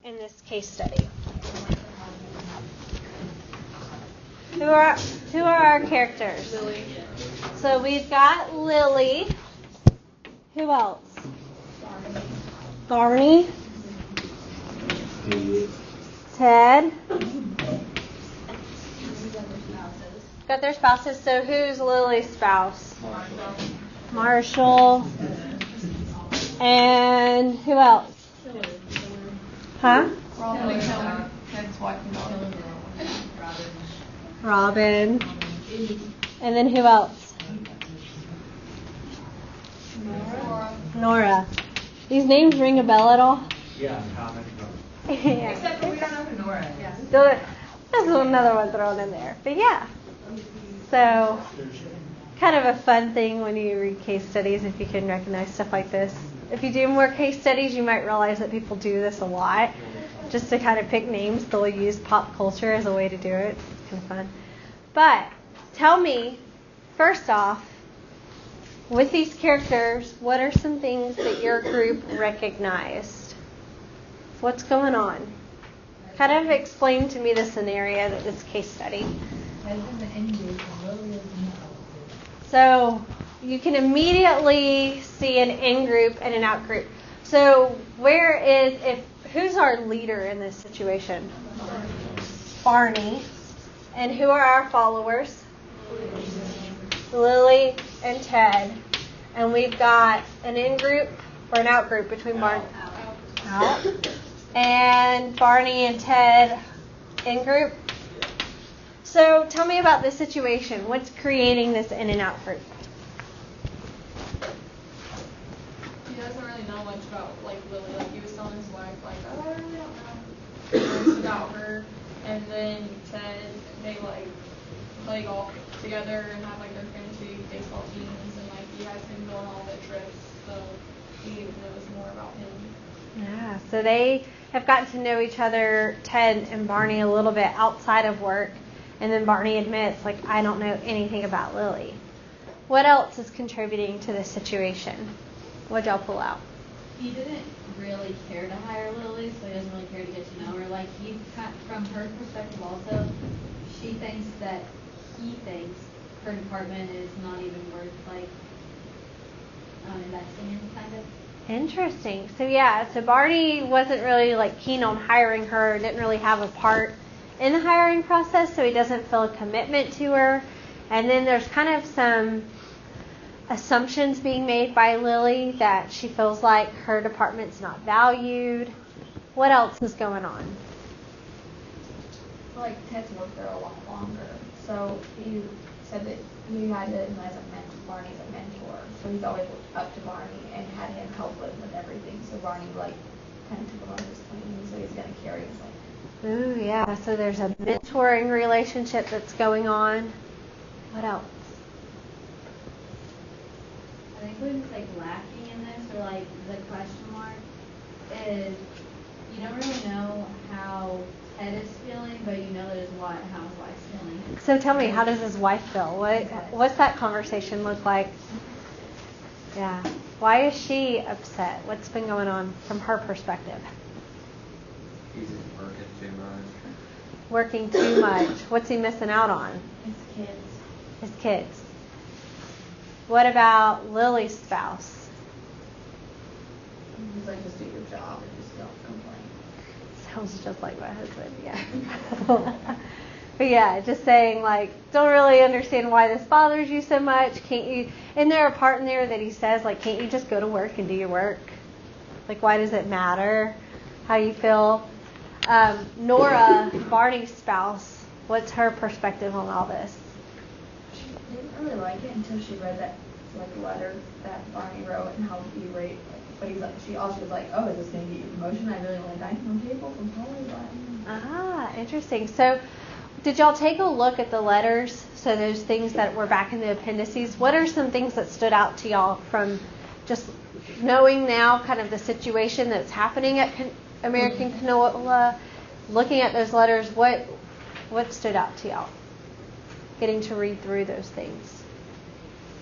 in this case study? Who are our characters? Lily. So we've got Lily. Who else? Barney. Ted. Got their spouses. So who's Lily's spouse? Marshall. And who else? Huh? Robin. And then who else? Nora. These names ring a bell at all? Yeah, common. Yeah. Except for we don't know who Nora is. Yeah. There's another one thrown in there. But yeah. So, kind of a fun thing when you read case studies if you can recognize stuff like this. If you do more case studies, you might realize that people do this a lot. Just to kind of pick names, they'll use pop culture as a way to do it. It's kind of fun. But, tell me, first off, with these characters, what are some things that your group recognized? What's going on? Kind of explain to me the scenario that this case study. So you can immediately see an in-group and an out-group. So who's our leader in this situation? Barney. And who are our followers? Lily and Ted. And we've got an in-group or an out-group between Barney. Out. And Barney and Ted in-group. So tell me about this situation. What's creating this in and out group? He doesn't really know much about Lily. He was telling his wife oh, I really don't know about her. And then Ted, they play golf together and have their fantasy baseball teams, and he has him go on all the trips, so he knows more about him. Yeah, so they have gotten to know each other, Ted and Barney, a little bit outside of work. And then Barney admits, I don't know anything about Lily. What else is contributing to this situation? What'd y'all pull out? He didn't really care to hire Lily, so he doesn't really care to get to know her. From her perspective also, he thinks her department is not even worth, investing in, kind of. Interesting. So Barney wasn't really, keen on hiring her, didn't really have a part in the hiring process, so he doesn't feel a commitment to her. And then there's kind of some assumptions being made by Lily that she feels like her department's not valued. What else is going on? Ted's worked there a lot longer, so he said that he had him as Barney as a mentor, so he's always looked up to Barney and had him help with everything, so Barney kind of took him under his wing, so he's going to carry his Ooh, yeah. So there's a mentoring relationship that's going on. What else? I think what's lacking in this, or the question mark, is you don't really know how Ted is feeling, but you know how his wife's feeling. So tell me, how does his wife feel? What's that conversation look like? Yeah. Why is she upset? What's been going on from her perspective? He's working too much. Working too much. What's he missing out on? His kids. What about Lily's spouse? He's just do your job and just don't complain. Sounds just like my husband, yeah. But yeah, just saying don't really understand why this bothers you so much. Can't you? Isn't there a part in there that he says can't you just go to work and do your work? Why does it matter how you feel? Nora, Barney's spouse, what's her perspective on all this? She didn't really like it until she read that letter that Barney wrote and how he rate. But she also was oh, is this going to get you promotion? I really want to dine from table from home. Ah, interesting. So, did y'all take a look at the letters? So those things that were back in the appendices. What are some things that stood out to y'all from just knowing now kind of the situation that's happening at American Canola, looking at those letters, what stood out to y'all? Getting to read through those things.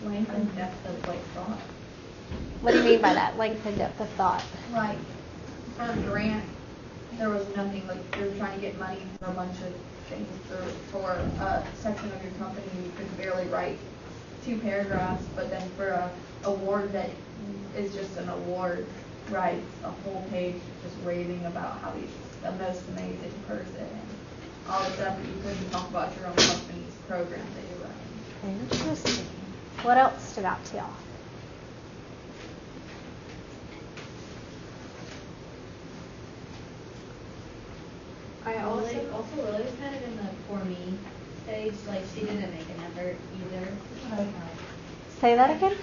Length and depth of thought. What do you mean by that? Length and depth of thought. For Grant, there was nothing, like, you're trying to get money for a bunch of things for a section of your company, you could barely write 2 paragraphs, but then for a award that is just an award, writes a whole page just raving about how he's the most amazing person and all the stuff that you couldn't talk about your own company's program that you're running. Interesting. What else stood out to y'all? I also Lily was kind of in the for me stage, like she didn't make an effort either. Say that again?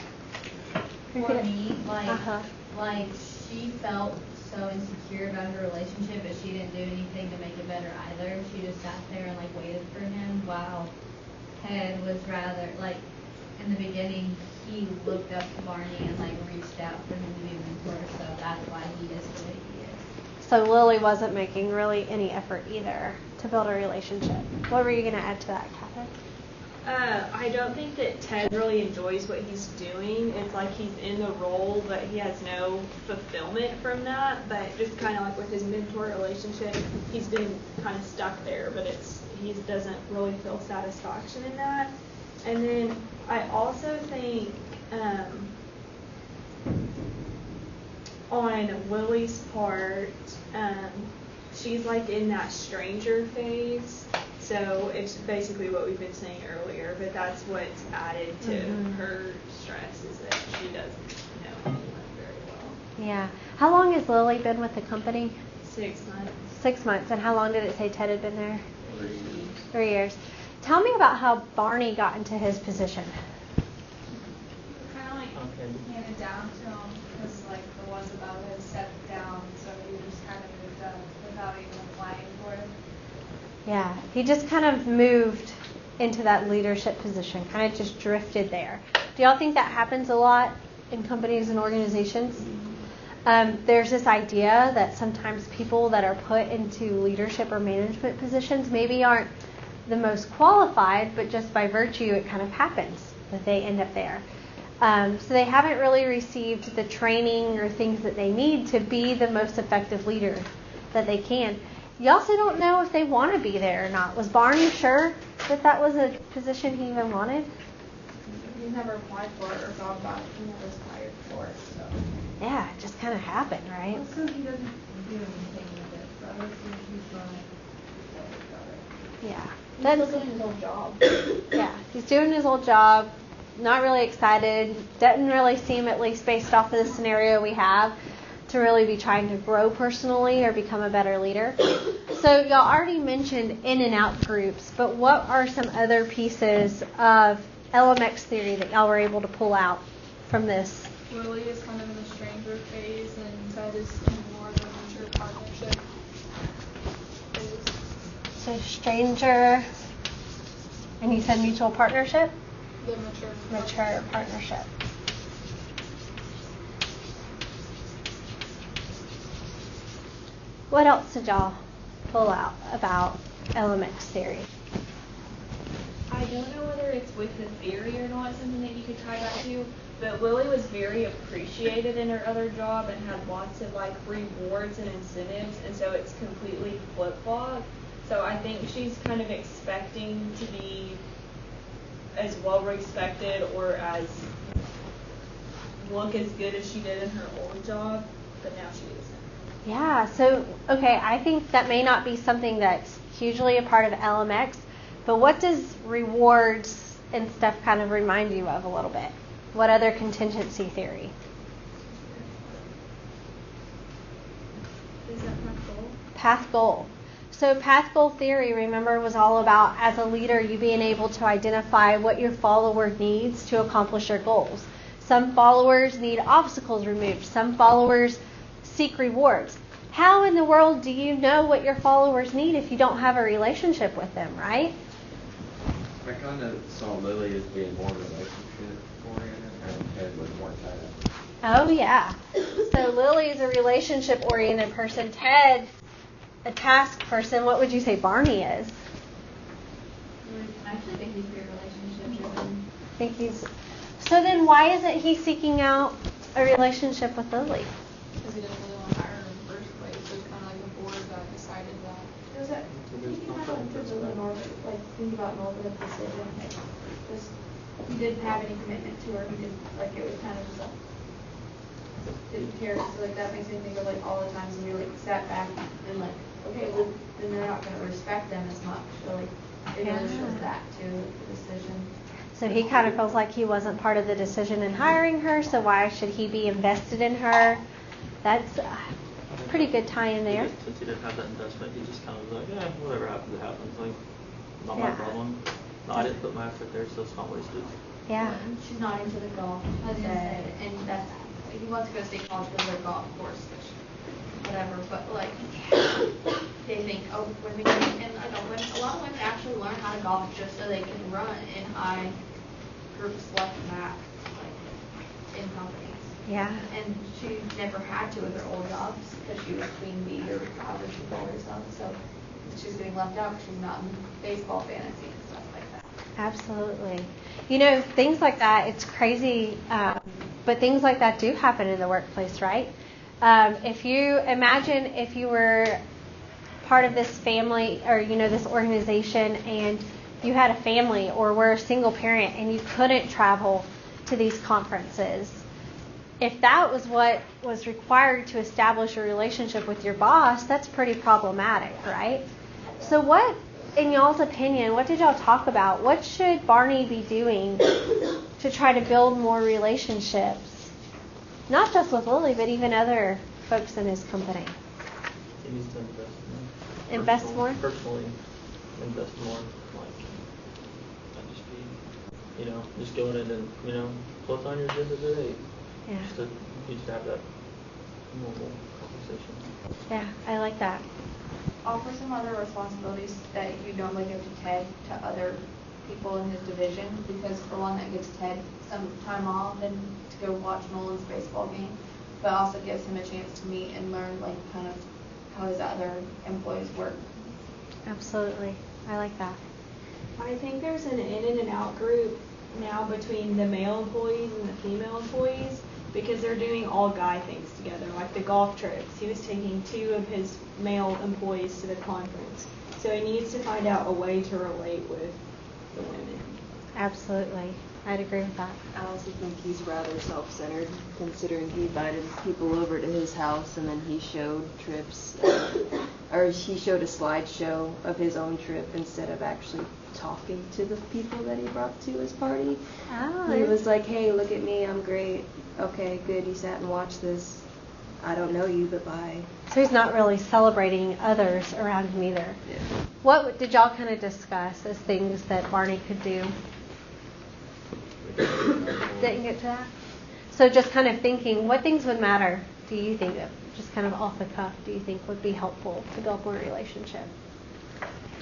For me, like Uh-huh. like she felt so insecure about her relationship, but she didn't do anything to make it better either. She just sat there and like waited for him while Ted was rather like in the beginning he looked up to Barney and like reached out for him to be a mentor, so that's why he is the way he is. So Lily wasn't making really any effort either to build a relationship. What were you going to add to that, Catherine? I don't think that Ted really enjoys what he's doing. It's like he's in the role, but he has no fulfillment from that. But just kind of like with his mentor relationship, he's been kind of stuck there, but he doesn't really feel satisfaction in that. And then I also think on Lily's part, she's like in that stranger phase. So it's basically what we've been saying earlier, but that's what's added to her stress is that she doesn't know anyone very well. Yeah. How long has Lily been with the company? 6 months. 6 months. And how long did it say Ted had been there? 3 years. 3 years. Tell me about how Barney got into his position. Kind of like handed down to him because like the ones above had stepped down, so he just kind of moved up without even applying for it. Yeah, he just kind of moved into that leadership position, kind of just drifted there. Do y'all think that happens a lot in companies and organizations? There's this idea that sometimes people that are put into leadership or management positions maybe aren't the most qualified, but just by virtue it kind of happens that they end up there. So they haven't really received the training or things that they need to be the most effective leader that they can. You also don't know if they want to be there or not. Was Barney sure that was a position he even wanted? He never applied for it or thought about it. He never was hired for it, so. Yeah, it just kind of happened, right? Also, he doesn't do anything with it, so I don't think he's running about it. Yeah. He's still doing his old job. Yeah, he's doing his old job, not really excited, doesn't really seem, at least based off of the scenario we have, to really be trying to grow personally or become a better leader. So y'all already mentioned in and out groups, but what are some other pieces of LMX theory that y'all were able to pull out from this? Lily is kind of in the stranger phase, and Ted is in more of a mature partnership phase. So stranger, and you said mutual partnership? The Mature partnership. What else did y'all pull out about LMX theory? I don't know whether it's with the theory or not, something that you could tie that to, but Lily was very appreciated in her other job and had lots of like rewards and incentives, and so it's completely flip-flop. So I think she's kind of expecting to be as well respected or as look as good as she did in her old job, but now she isn't. Yeah, so, okay, I think that may not be something that's hugely a part of LMX, but what does rewards and stuff kind of remind you of a little bit? What other contingency theory? Is that path goal? Path goal. So path goal theory, remember, was all about, as a leader, you being able to identify what your follower needs to accomplish your goals. Some followers need obstacles removed. Some followers seek rewards. How in the world do you know what your followers need if you don't have a relationship with them, right? I kind of saw Lily as being more relationship oriented, and Ted was more task. Oh, yeah. So Lily is a relationship oriented person. Ted, a task person. What would you say Barney is? I actually think he's very relationship driven. So then why isn't he seeking out a relationship with Lily? Because he doesn't really want to hire her in the first place. So it's kind of like a board that to think about Norva's decision. Just he didn't have any commitment to her. He didn't it was kind of just didn't care. So that makes me think of all the times when we sat back and okay, well, then they're not going to respect them as much. So it really shows that too, the decision. So he kind of feels like he wasn't part of the decision in hiring her, so why should he be invested in her? That's a pretty good tie in there. Since he didn't have that investment, he just kind of was like, whatever happens, it happens. Not my problem. No, I didn't put my effort there, so it's not wasted. Yeah. She's not into the golf, I said, and that's, he wants to go to state college because of their golf course, which, whatever, but they think, women can, and I know a lot of women actually learn how to golf just so they can run in high groups like that, in companies. Yeah. And she never had to with her old jobs because she was queen bee or however she called herself. So she's getting left out because she's not in baseball fantasy and stuff like that. Absolutely. Things like that, it's crazy, but things like that do happen in the workplace, right? If you imagine if you were part of this family or, this organization and you had a family or were a single parent and you couldn't travel to these conferences, if that was what was required to establish a relationship with your boss, that's pretty problematic, right? So what, in y'all's opinion, what did y'all talk about? What should Barney be doing to try to build more relationships? Not just with Lily, but even other folks in his company. He needs to invest more. Invest more? Personally, invest more. Not just be, just going in and, what's on your agenda today? Yeah. Just to have that normal conversation. Yeah, I like that. Offer some other responsibilities that you normally give to Ted to other people in his division, because for one, that gives Ted some time off and to go watch Nolan's baseball game, but also gives him a chance to meet and learn kind of how his other employees work. Absolutely. I like that. I think there's an in and an out group now between the male employees and the female employees because they're doing all guy things together, like the golf trips. He was taking 2 of his male employees to the conference. So he needs to find out a way to relate with the women. Absolutely. I'd agree with that. I also think he's rather self-centered, considering he invited people over to his house and then he showed trips, or he showed a slideshow of his own trip instead of actually talking to the people that he brought to his party. Oh, He was like, hey, look at me, I'm great. Okay, good, you sat and watched this. I don't know you, but bye. So he's not really celebrating others around him either. Yeah. What did y'all kind of discuss as things that Barney could do? Didn't get to that? So just kind of thinking, what things would matter, do you think, just kind of off the cuff, do you think would be helpful to build more relationship?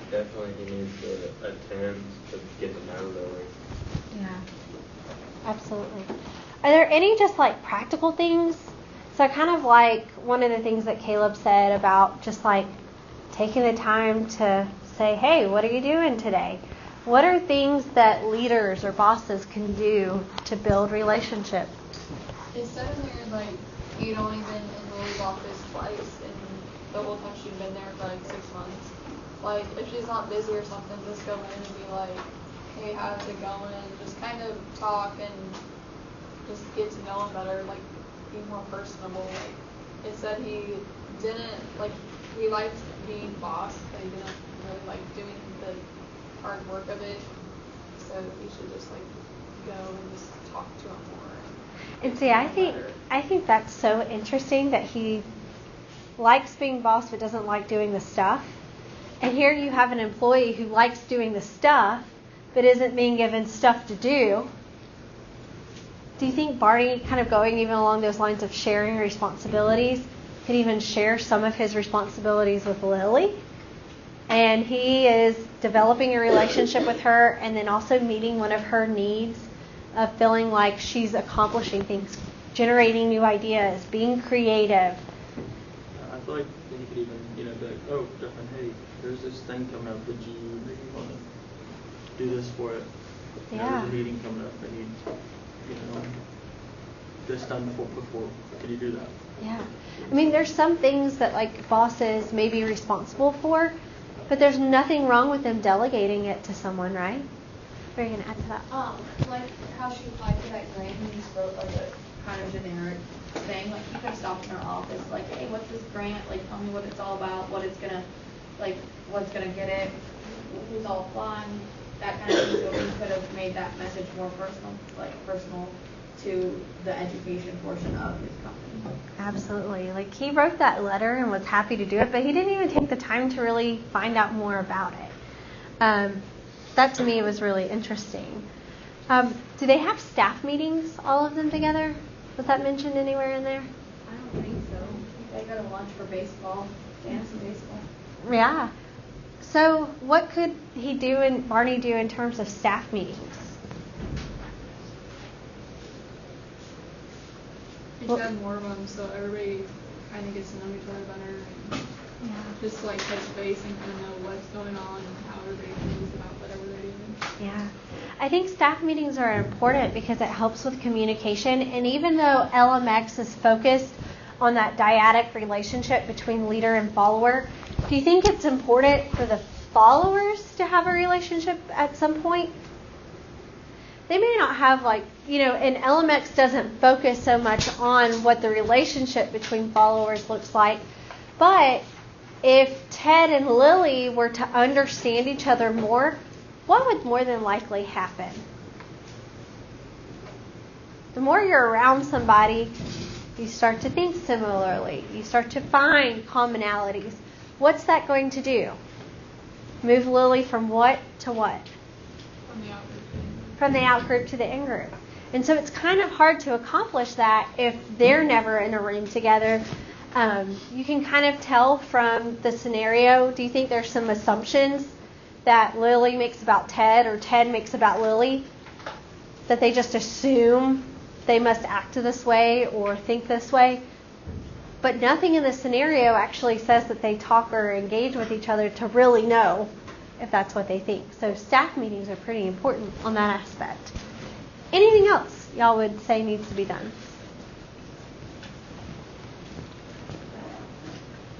Definitely he needs to attend to get to know Lily. Yeah, absolutely. Are there any just practical things? So kind of one of the things that Caleb said about just taking the time to say, hey, what are you doing today? What are things that leaders or bosses can do to build relationships? Instead of hearing you'd only been in Lily's office twice and the whole time she'd been there for 6 months. If she's not busy or something, just go in and be like, hey, how's it going? Just kind of talk and just get to know him better, be more personable. Instead he didn't, he liked being boss, but he didn't really like doing the hard work of it. So he should just go and just talk to him more. And see, I think that's so interesting that he likes being boss but doesn't like doing the stuff. And here you have an employee who likes doing the stuff but isn't being given stuff to do. Do you think Barney, kind of going even along those lines of sharing responsibilities, could even share some of his responsibilities with Lily? And he is developing a relationship with her and then also meeting one of her needs of feeling like she's accomplishing things, generating new ideas, being creative. I feel like he could even, be like, oh, Justin, hey, there's this thing coming up. Would you maybe want to do this for it? Yeah. There's a meeting coming up. I need, this done before. Can you do that? Yeah. I mean, there's some things that bosses may be responsible for, But there's nothing wrong with them delegating it to someone, right? What are you going to add to that? Like how she applied for that grant and just wrote like a kind of generic thing. Like you could have stopped in her office, like, hey, what's this grant? Like, tell me what it's all about, what it's gonna, like, what's gonna get it, who's all applying, that kind of thing. So we could have made that message more personal to the education portion of his company. Absolutely. Like, he wrote that letter and was happy to do it, but he didn't even take the time to really find out more about it. That to me was really interesting. Do they have staff meetings, all of them together? Was that mentioned anywhere in there? I don't think so. They go to lunch for baseball, dance and baseball. Yeah. So what could he do and Barney do in terms of staff meetings? We should have more of them so everybody kind of gets to know each other better and just like touch base and kind of know what's going on and how everybody feels about whatever they're doing. Yeah. I think staff meetings are important because it helps with communication. And even though LMX is focused on that dyadic relationship between leader and follower, do you think it's important for the followers to have a relationship at some point? They may not have and LMX doesn't focus so much on what the relationship between followers looks like. But if Ted and Lily were to understand each other more, what would more than likely happen? The more you're around somebody, you start to think similarly. You start to find commonalities. What's that going to do? Move Lily from what to what? From the out group to the in group. And so it's kind of hard to accomplish that if they're never in a room together. You can kind of tell from the scenario. Do you think there's some assumptions that Lily makes about Ted or Ted makes about Lily? That they just assume they must act this way or think this way? But nothing in the scenario actually says that they talk or engage with each other to really know if that's what they think. So staff meetings are pretty important on that aspect. Anything else y'all would say needs to be done?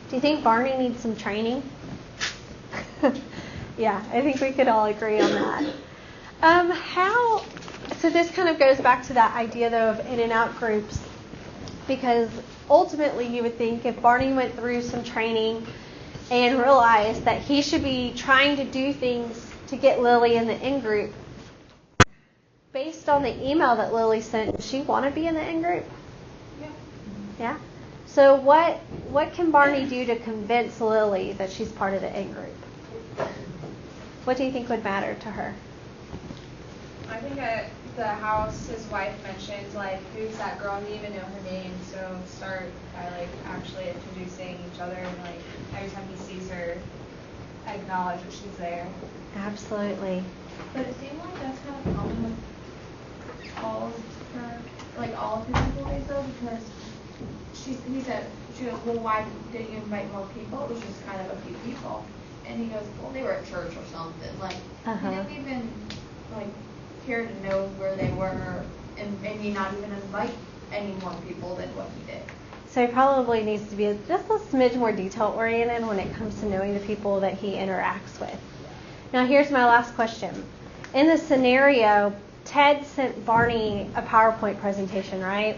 Do you think Barney needs some training? Yeah, I think we could all agree on that. So this kind of goes back to that idea, though, of in and out groups. Because ultimately you would think if Barney went through some training and realized that he should be trying to do things to get Lily in the in group, based on the email that Lily sent, does she want to be in the in group? Yeah? So what can Barney do to convince Lily that she's part of the in group? What do you think would matter to her? I think at the house, his wife mentions, who's that girl? I didn't even know her name. So start by, actually introducing each other. And, every time he sees her, acknowledge that she's there. Absolutely. But it seemed like that's kind of common with all of her, all of his employees, though, because he said, she goes, well, why didn't you invite more people? It was just kind of a few people. And he goes, well, they were at church or something. He didn't even, care to know where they were and maybe not even invite any more people than what he did. So he probably needs to be just a smidge more detail-oriented when it comes to knowing the people that he interacts with. Now, here's my last question. In the scenario, Ted sent Barney a PowerPoint presentation, right?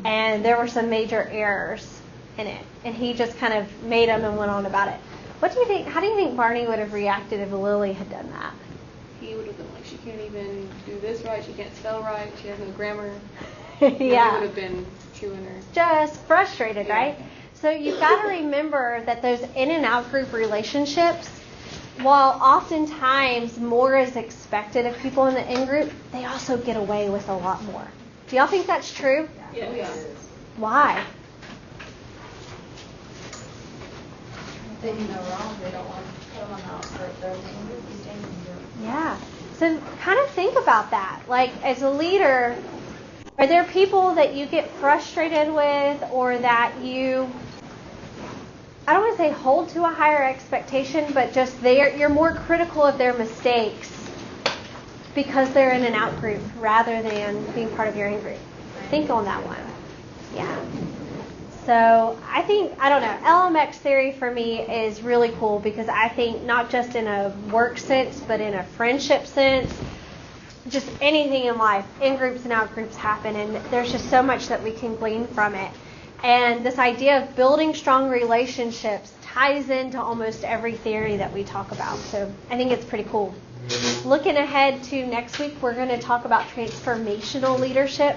And there were some major errors in it. And he just kind of made them and went on about it. What do you think? How do you think Barney would have reacted if Lily had done that? He would have been like, she can't even do this right, she can't spell right, she has no grammar. Yeah. He would have been chewing her. Just frustrated, right? So you've got to remember that those in and out group relationships, while oftentimes more is expected of people in the in group, they also get away with a lot more. Do y'all think that's true? Yes. Why? They do no wrong. They don't want to put them on the outskirts. They're in group. You stay in group. Yeah. So kind of think about that. As a leader, are there people that you get frustrated with or that you, I don't want to say hold to a higher expectation, but just you're more critical of their mistakes because they're in an out group rather than being part of your in group? Think on that one. Yeah. So I think, I don't know, LMX theory for me is really cool because I think not just in a work sense, but in a friendship sense, just anything in life, in groups and out groups happen, and there's just so much that we can glean from it. And this idea of building strong relationships ties into almost every theory that we talk about. So I think it's pretty cool. Looking ahead to next week, we're going to talk about transformational leadership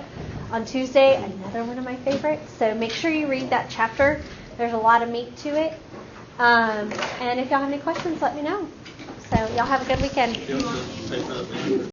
on Tuesday, another one of my favorites. So make sure you read that chapter. There's a lot of meat to it. And if y'all have any questions, let me know. So y'all have a good weekend.